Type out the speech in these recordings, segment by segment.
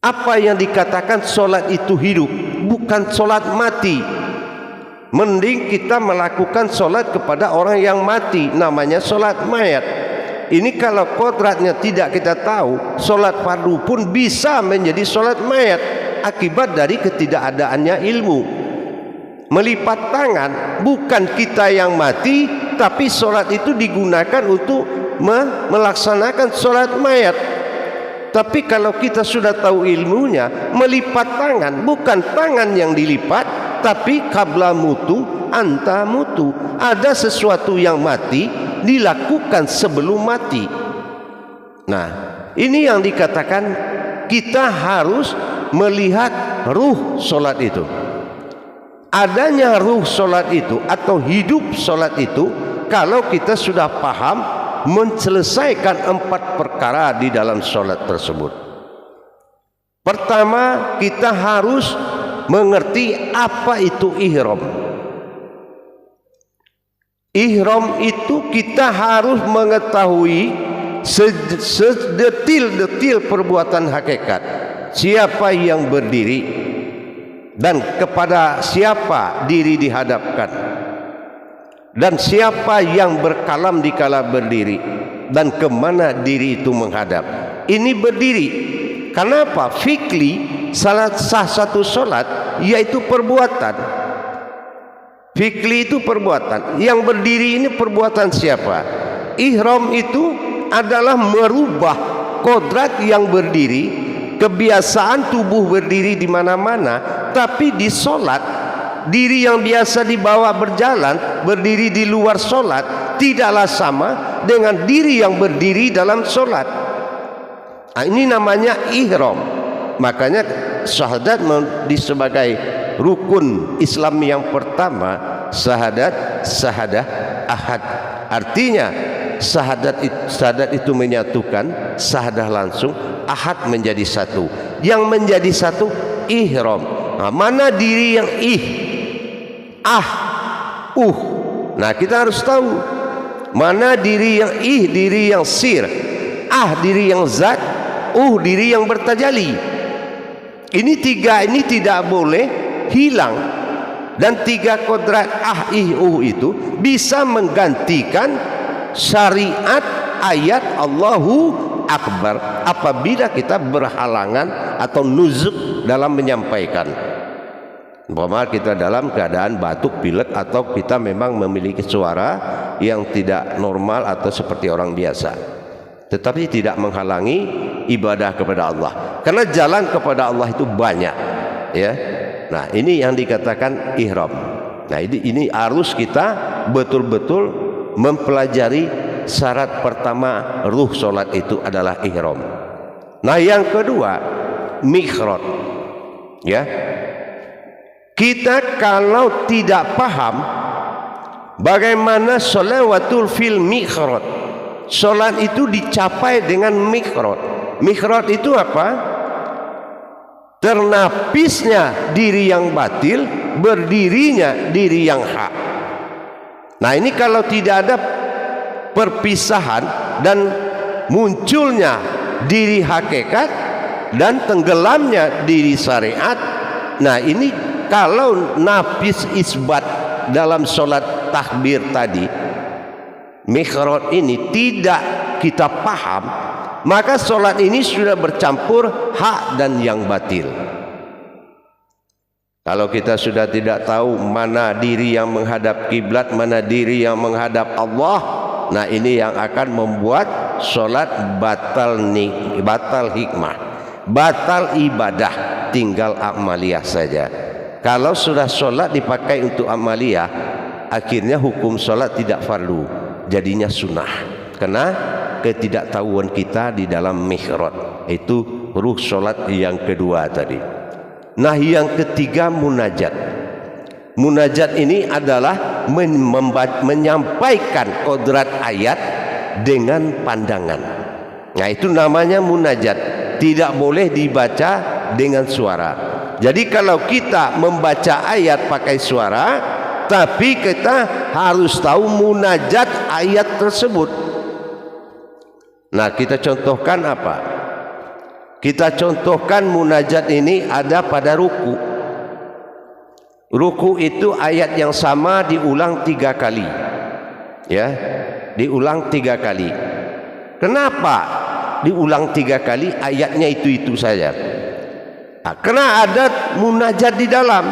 Apa yang dikatakan solat itu hidup, bukan solat mati. Mending kita melakukan solat kepada orang yang mati, namanya solat mayat. Ini kalau kodratnya tidak kita tahu, solat fardu pun bisa menjadi solat mayat akibat dari ketidakadaannya ilmu. Melipat tangan bukan kita yang mati, tapi solat itu digunakan untuk melaksanakan solat mayat. Tapi kalau kita sudah tahu ilmunya, melipat tangan bukan tangan yang dilipat, tapi qabla mutu anta mutu. Ada sesuatu yang mati dilakukan sebelum mati. Nah, ini yang dikatakan kita harus melihat ruh solat itu. Adanya ruh solat itu atau hidup solat itu kalau kita sudah paham menyelesaikan 4 perkara di dalam solat tersebut. Pertama, kita harus mengerti apa itu ihram. Ihram itu kita harus mengetahui sedetil-detil perbuatan hakikat. Siapa yang berdiri dan kepada siapa diri dihadapkan, dan siapa yang berkalam dikala berdiri, dan kemana diri itu menghadap. Ini berdiri. Kenapa? Fikli salah satu solat yaitu perbuatan. Fikli itu perbuatan. Yang berdiri ini perbuatan siapa? Ihram itu adalah merubah kodrat yang berdiri, kebiasaan tubuh berdiri di mana-mana, tapi di solat diri yang biasa dibawa berjalan, berdiri di luar solat tidaklah sama dengan diri yang berdiri dalam solat. Nah, ini namanya ihram. Makanya syahadat sebagai rukun Islam yang pertama, syahadah ahad. Artinya syahadat itu menyatukan, syahadah langsung, ahad menjadi satu. Yang menjadi satu ihram. Nah, mana diri yang Nah, kita harus tahu mana diri yang diri yang sir, diri yang zat, diri yang bertajalli. Ini tiga ini tidak boleh hilang, dan 3 kodrat itu bisa menggantikan syariat ayat Allahu Akbar apabila kita berhalangan atau nuzuk dalam menyampaikan. Umpama kita dalam keadaan batuk, pilek, atau kita memang memiliki suara yang tidak normal atau seperti orang biasa, tetapi tidak menghalangi ibadah kepada Allah, karena jalan kepada Allah itu banyak, ya. Nah, ini yang dikatakan ihram. Nah, ini harus kita betul-betul mempelajari syarat pertama ruh solat itu adalah ihram. Nah, yang kedua mikhraj, ya. Kita kalau tidak paham bagaimana sholawatul fil mikhraj, solat itu dicapai dengan mikhraj. Mikhraj itu apa? Ternapisnya diri yang batil, berdirinya diri yang hak. Nah, ini kalau tidak ada perpisahan dan munculnya diri hakikat dan tenggelamnya diri syariat, nah ini kalau nafis isbat dalam solat takbir tadi, mikhraj ini tidak kita paham, maka solat ini sudah bercampur hak dan yang batil. Kalau kita sudah tidak tahu mana diri yang menghadap kiblat, mana diri yang menghadap Allah, nah ini yang akan membuat solat batal hikmah, batal ibadah, tinggal amaliyah saja. Kalau sudah solat dipakai untuk amaliyah, akhirnya hukum solat tidak fardu, jadinya sunnah, karena ketidaktahuan kita di dalam mikhraj. Itu ruh solat yang kedua tadi. Nah, yang ketiga munajat. Munajat ini adalah menyampaikan kodrat ayat dengan pandangan. Nah, itu namanya munajat. Tidak boleh dibaca dengan suara. Jadi kalau kita membaca ayat pakai suara, tapi kita harus tahu munajat ayat tersebut. Nah, kita contohkan apa? Kita contohkan munajat ini ada pada ruku. Ruku itu ayat yang sama diulang 3 kali. Ya, diulang 3 kali. Kenapa diulang 3 kali? Ayatnya itu saja. Nah, karena ada munajat di dalam.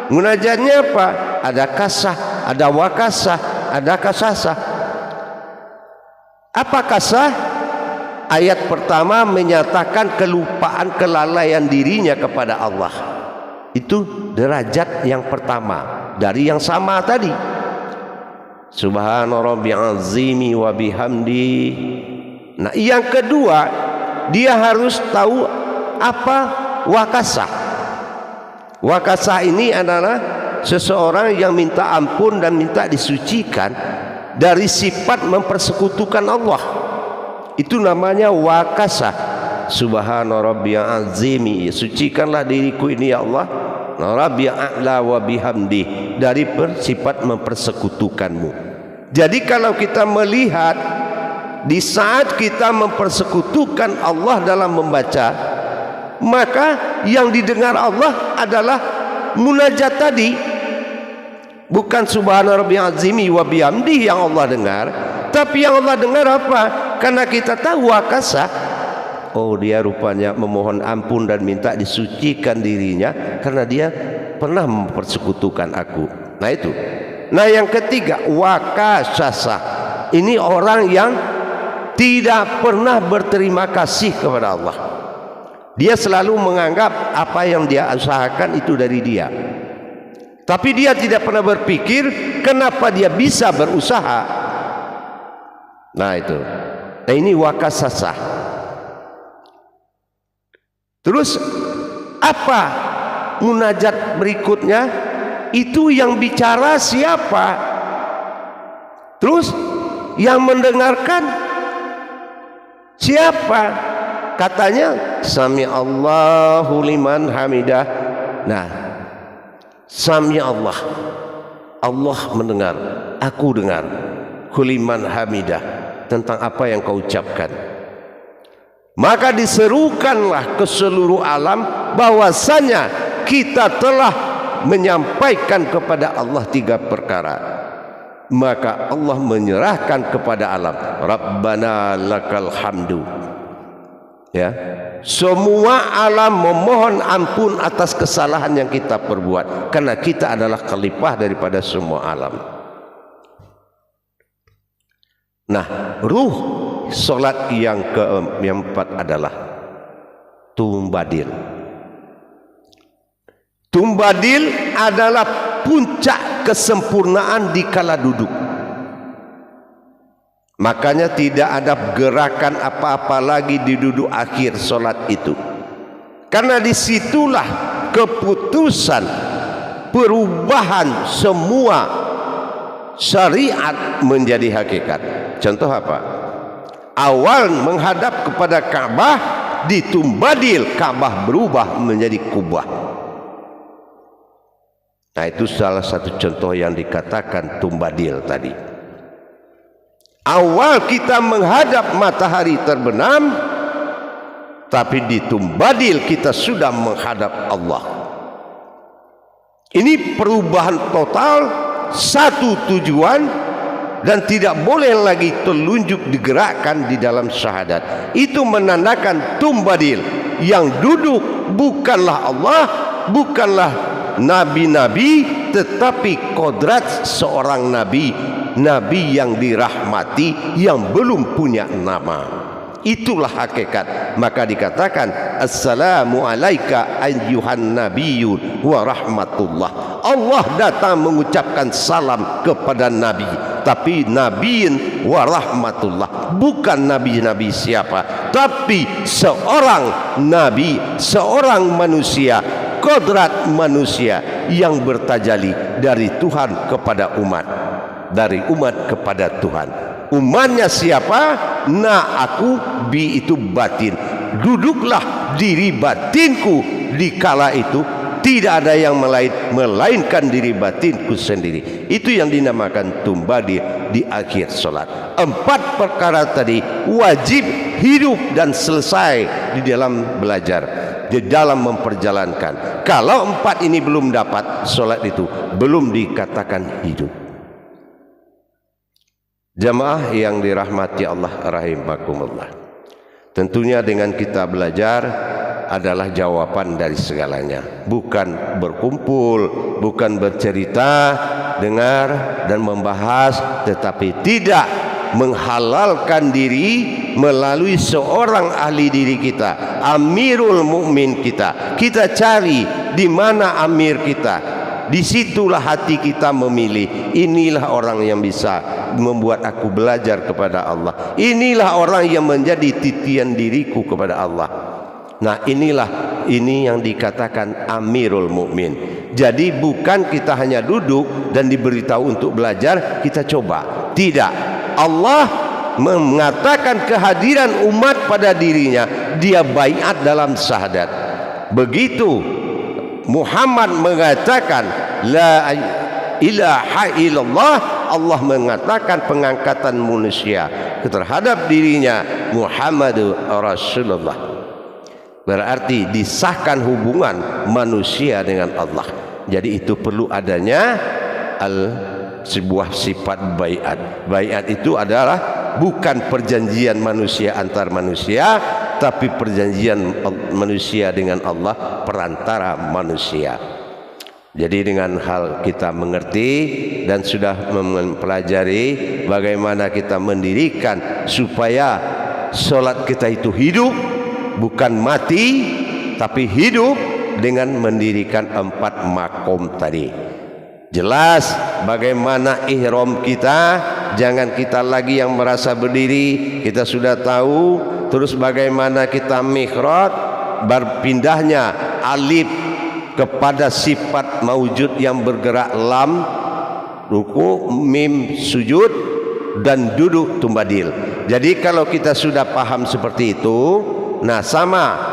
Munajatnya apa? Ada kasah, ada wakasah, ada kasasah. Apa kasah? Ayat pertama menyatakan kelupaan, kelalaian dirinya kepada Allah. Itu derajat yang pertama dari yang sama tadi. Subhana rabbiyal azimi wa bihamdi. Nah, yang kedua, dia harus tahu apa wakasah. Wakasah ini adalah seseorang yang minta ampun dan minta disucikan dari sifat mempersekutukan Allah. Itu namanya wakasah. Subhana rabbiyal azimi, sucikanlah diriku ini ya Allah, rabbiyal a'la wa bihamdi, dari sifat mempersekutukanmu. Jadi kalau kita melihat di saat kita mempersekutukan Allah dalam membaca, maka yang didengar Allah adalah munajat tadi, bukan subhana rabbiyal azimi wa bihamdi yang Allah dengar. Tapi yang Allah dengar apa? Karena kita tahu wakasa, oh dia rupanya memohon ampun dan minta disucikan dirinya karena dia pernah mempersekutukan aku. Nah itu. Nah yang ketiga, wakasasa. Ini orang yang tidak pernah berterima kasih kepada Allah. Dia selalu menganggap apa yang dia usahakan itu dari dia. Tapi dia tidak pernah berpikir kenapa dia bisa berusaha. Nah itu. Nah ini wakasasa. Terus apa munajat berikutnya? Itu yang bicara siapa? Terus yang mendengarkan siapa? Katanya sami Allahu liman hamidah. Nah, sami Allah, Allah mendengar, aku dengar. Liman hamidah, tentang apa yang kau ucapkan. Maka diserukanlah ke seluruh alam bahwasanya kita telah menyampaikan kepada Allah 3 perkara. Maka Allah menyerahkan kepada alam, Rabbana lakal hamdu. Ya, semua alam memohon ampun atas kesalahan yang kita perbuat, karena kita adalah khalifah daripada semua alam. Nah, ruh solat yang keempat adalah tumbadil. Tumbadil adalah puncak kesempurnaan di kala duduk. Makanya tidak ada gerakan apa-apa lagi di duduk akhir solat itu. Karena disitulah keputusan perubahan semua syariat menjadi hakikat. Contoh apa? Awal menghadap kepada Ka'bah, di tumbadil Ka'bah berubah menjadi kubah. Nah itu salah satu contoh yang dikatakan tumbadil tadi. Awal kita menghadap matahari terbenam, tapi di tumbadil kita sudah menghadap Allah. Ini perubahan total, satu tujuan, dan tidak boleh lagi telunjuk digerakkan di dalam syahadat. Itu menandakan tumbadil. Yang duduk bukanlah Allah, bukanlah nabi-nabi, tetapi kodrat seorang nabi, nabi yang dirahmati, yang belum punya nama. Itulah hakikat. Maka dikatakan assalamu alayka ayyuhan nabiyyun wa rahmatullah. Allah datang mengucapkan salam kepada nabi, tapi nabiin wa rahmatullah, bukan nabi-nabi siapa, tapi seorang nabi, seorang manusia, kodrat manusia yang bertajali dari Tuhan kepada umat, dari umat kepada Tuhan. Umatnya siapa? Nah aku bi itu batin. Duduklah diri batinku di kala itu tidak ada yang melainkan diri batinku sendiri. Itu yang dinamakan tumba di akhir solat. 4 perkara tadi wajib hidup dan selesai di dalam belajar, di dalam memperjalankan. Kalau 4 ini belum dapat, solat itu belum dikatakan hidup. Jamaah yang dirahmati Allah rahimakumullah, tentunya dengan kita belajar adalah jawaban dari segalanya. Bukan berkumpul, bukan bercerita, dengar dan membahas, tetapi tidak menghalalkan diri melalui seorang ahli diri kita, Amirul Mukmin kita. Kita cari di mana amir kita. Disitulah hati kita memilih, inilah orang yang bisa membuat aku belajar kepada Allah, inilah orang yang menjadi titian diriku kepada Allah. Nah, ini yang dikatakan Amirul Mukmin. Jadi bukan kita hanya duduk dan diberitahu untuk belajar, kita coba. Tidak. Allah mengatakan kehadiran umat pada dirinya, dia baiat dalam syahadat. Begitu Muhammad mengatakan la ilaha illallah, Allah mengatakan pengangkatan manusia terhadap dirinya, Muhammadur Rasulullah. Berarti disahkan hubungan manusia dengan Allah. Jadi itu perlu adanya sebuah sifat baiat. Baiat itu adalah bukan perjanjian manusia antar manusia, tapi perjanjian manusia dengan Allah, perantara manusia. Jadi dengan hal kita mengerti dan sudah mempelajari bagaimana kita mendirikan supaya solat kita itu hidup, bukan mati tapi hidup, dengan mendirikan 4 makom tadi. Jelas bagaimana ihram kita, jangan kita lagi yang merasa berdiri, kita sudah tahu. Terus bagaimana kita mihrab, berpindahnya alif kepada sifat maujud yang bergerak, lam, ruku, mim, sujud, dan duduk tumbadil. Jadi kalau kita sudah paham seperti itu, nah sama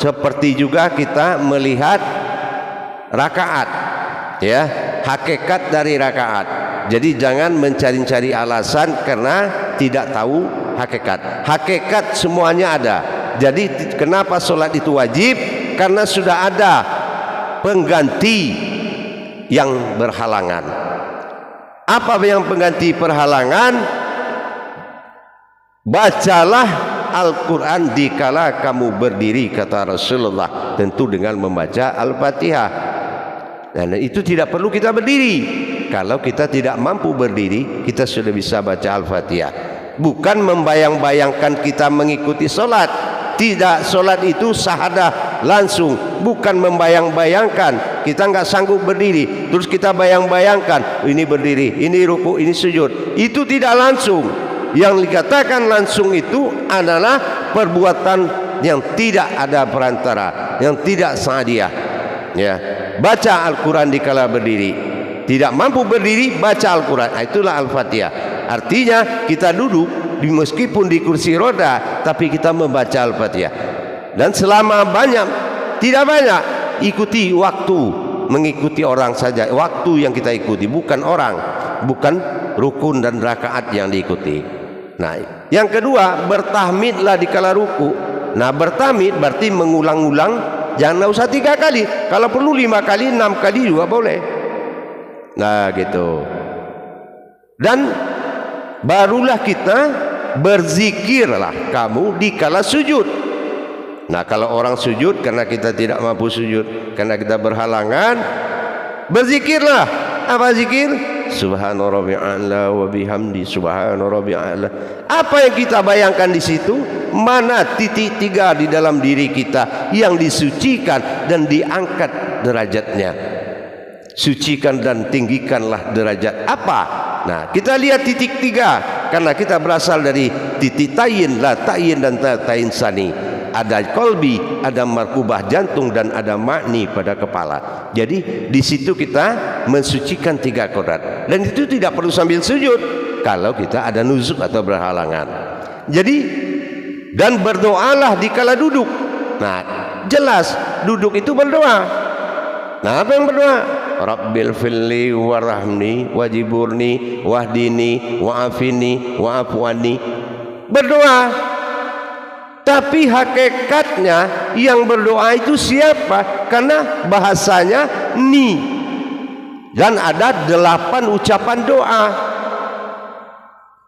seperti juga kita melihat rakaat, ya, hakikat dari rakaat. Jadi jangan mencari-cari alasan karena tidak tahu hakikat. Hakikat semuanya ada. Jadi kenapa solat itu wajib? Karena sudah ada pengganti yang berhalangan. Apa yang pengganti perhalangan? Bacalah Al-Quran dikala kamu berdiri, kata Rasulullah, tentu dengan membaca Al-Fatihah. Dan itu tidak perlu kita berdiri. Kalau kita tidak mampu berdiri, kita sudah bisa baca Al-Fatihah. Bukan membayang-bayangkan kita mengikuti solat. Tidak, solat itu sahadah langsung, bukan membayang-bayangkan. Kita nggak sanggup berdiri, terus kita bayang-bayangkan ini berdiri, ini ruku, ini sujud. Itu tidak langsung. Yang dikatakan langsung itu adalah perbuatan yang tidak ada perantara, yang tidak sadiah. Ya, baca Al-Quran dikala berdiri. Tidak mampu berdiri, baca Al-Quran. Itulah Al-Fatihah. Artinya kita duduk meskipun di kursi roda, tapi kita membaca Al-Fatihah. Dan selama banyak, tidak banyak, ikuti waktu, mengikuti orang saja. Waktu yang kita ikuti, bukan orang, bukan rukun dan rakaat yang diikuti. Nah, yang kedua, bertahmidlah dikala ruku. Nah, bertahmid berarti mengulang-ulang, jangan usah 3 kali. Kalau perlu 5 kali, 6 kali juga boleh. Nah, gitu. Dan barulah kita berzikirlah kamu dikala sujud. Nah, kalau orang sujud karena kita tidak mampu sujud, karena kita berhalangan, berzikirlah. Apa zikir? Subhana rabbil a'la wa bihamdi subhana rabbil a'la. Apa yang kita bayangkan di situ? Mana titik 3 di dalam diri kita yang disucikan dan diangkat derajatnya? Sucikan dan tinggikanlah derajat apa? Nah, kita lihat titik 3, karena kita berasal dari titik tayin, la tayin dan tayin sani. Ada kolbi, ada markubah jantung, dan ada makni pada kepala. Jadi di situ kita mensucikan 3 kodrat, dan itu tidak perlu sambil sujud kalau kita ada nuzuk atau berhalangan. Jadi, dan berdoalah dikala duduk. Nah, jelas duduk itu berdoa. Nah, apa yang berdoa? Rabbil firli warhamni wajiburni wahdini wa'afini wa'afwani. Berdoa. Tapi hakikatnya yang berdoa itu siapa? Karena bahasanya ni. Dan ada 8 ucapan doa.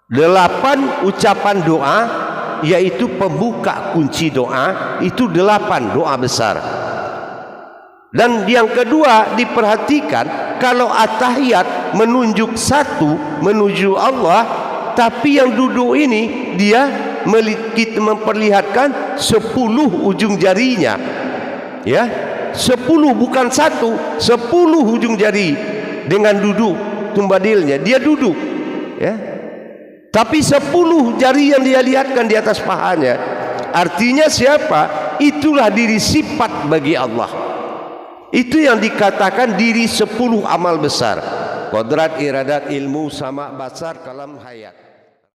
8 ucapan doa, yaitu pembuka kunci doa. Itu 8 doa besar. Dan yang kedua diperhatikan, kalau at-tahiyat menunjuk satu menuju Allah, tapi yang duduk ini dia memperlihatkan 10 ujung jarinya, ya, 10 bukan 1, 10 ujung jari dengan duduk tumbadilnya, dia duduk, ya, tapi 10 jari yang dia lihatkan di atas pahanya. Artinya siapa? Itulah diri sifat bagi Allah. Itu yang dikatakan diri 10 amal besar. Qadrat, iradat, ilmu, sama, basar, kalam, hayat.